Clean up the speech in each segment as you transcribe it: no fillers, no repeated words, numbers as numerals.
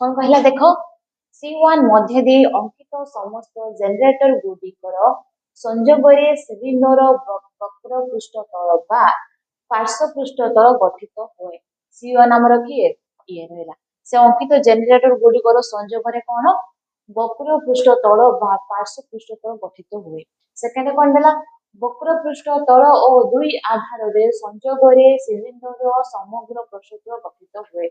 कौन कहला देख C1 मध्य दे अंकित समस्त जेनेटर गुडिकर संजोगरे सिलिंडर वक्र पृष्ठतल बा पार्श्व पृष्ठतल गठित हुए। C1 आमर किए ये रहला से अंकित जेनेटर गुडिकर संजोगरे कौन वक्र पृष्ठतल बा पार्श्व पृष्ठतल गठित हुए। सेकेंड कौन देला वक्र पृष्ठतल और दुई आधार रे संजोगरे सिलिंडर समग्र पृष्ठतल गठित हुए।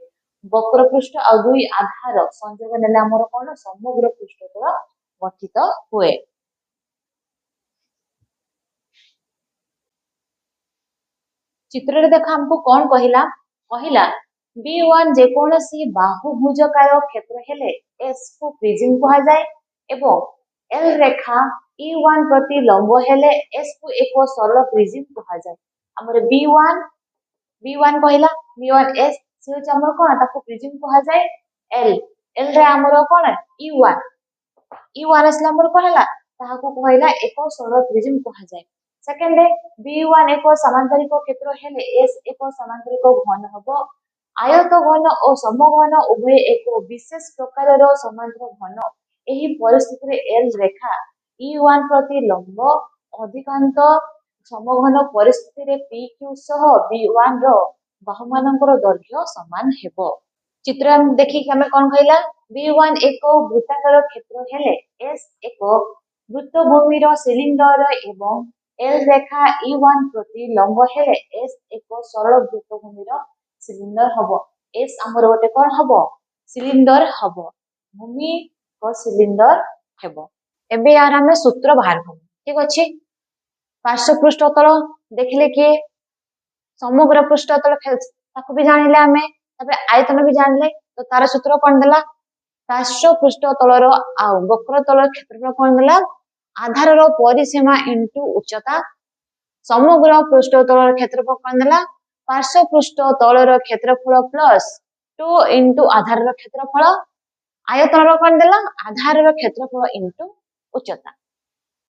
वक्र पृष्ठ और दुई आधार संयोग नेले आमर कौन समग्र पृष्ठतल गठित हुए। चित्र रे देख हमको कौन कहिला कहिला B1 जेकोनसी बाहुभुजकार क्षेत्र हेले S को प्रिज्म कहा जाए एवं L रेखा E1 प्रति लंब हेले S को एक सरल प्रिज्म कहा जाए। हमर B1 कहिला B1 S से होचे हमर कोन ताको प्रिज्म कहा जाए L रे हमर कोन E1 असला हमर कोन हला ताको कहला एक सरल प्रिज्म कहा जाए। सेकंड B1 एक समांतरिक क्षेत्र हेले S एक समांतरिक घन हबो। आयत घन और समघन उभय एक विशेष प्रकार रो समांतर घन। एही परिस्थिति रे L रेखा E1 प्रति लंब अधिकांत समघन परिस्थिति रे PQ सह B1 रो बाहुमानकर दैर्घ्य समान हेबो। चित्र हम देखि कि हमें कोन कहला B1 एक वृत्ताकार क्षेत्र हेले S एक वृत्तभूमि रो सिलिंडर एवं L रेखा E1 प्रति लंब हेले S एक सरल वृत्तभूमि रो सिलिंडर हबो। S हमर गोटे कोन हबो सिलिंडर हबो भूमि को सिलिंडर हेबो। एबे यार हमें सूत्र बाहर करब ठीक अछि। पार्श्व पृष्ठतल देखले कि समग्र पृष्ठतल ताको भी जानिले हमें तबे आयतन भी जानले तो तार सूत्र कोन देला पार्श्व पृष्ठतल रो आ वक्रतल क्षेत्रफल कोन देला आधार रो परिसीमा इनटू उच्चता समग्र पृष्ठतल क्षेत्रफल कोन देला पार्श्व पृष्ठतल रो क्षेत्रफल प्लस 2 इनटू आधार रो क्षेत्रफल आयतन रो कोन देला आधार रो क्षेत्रफल इनटू उच्चता।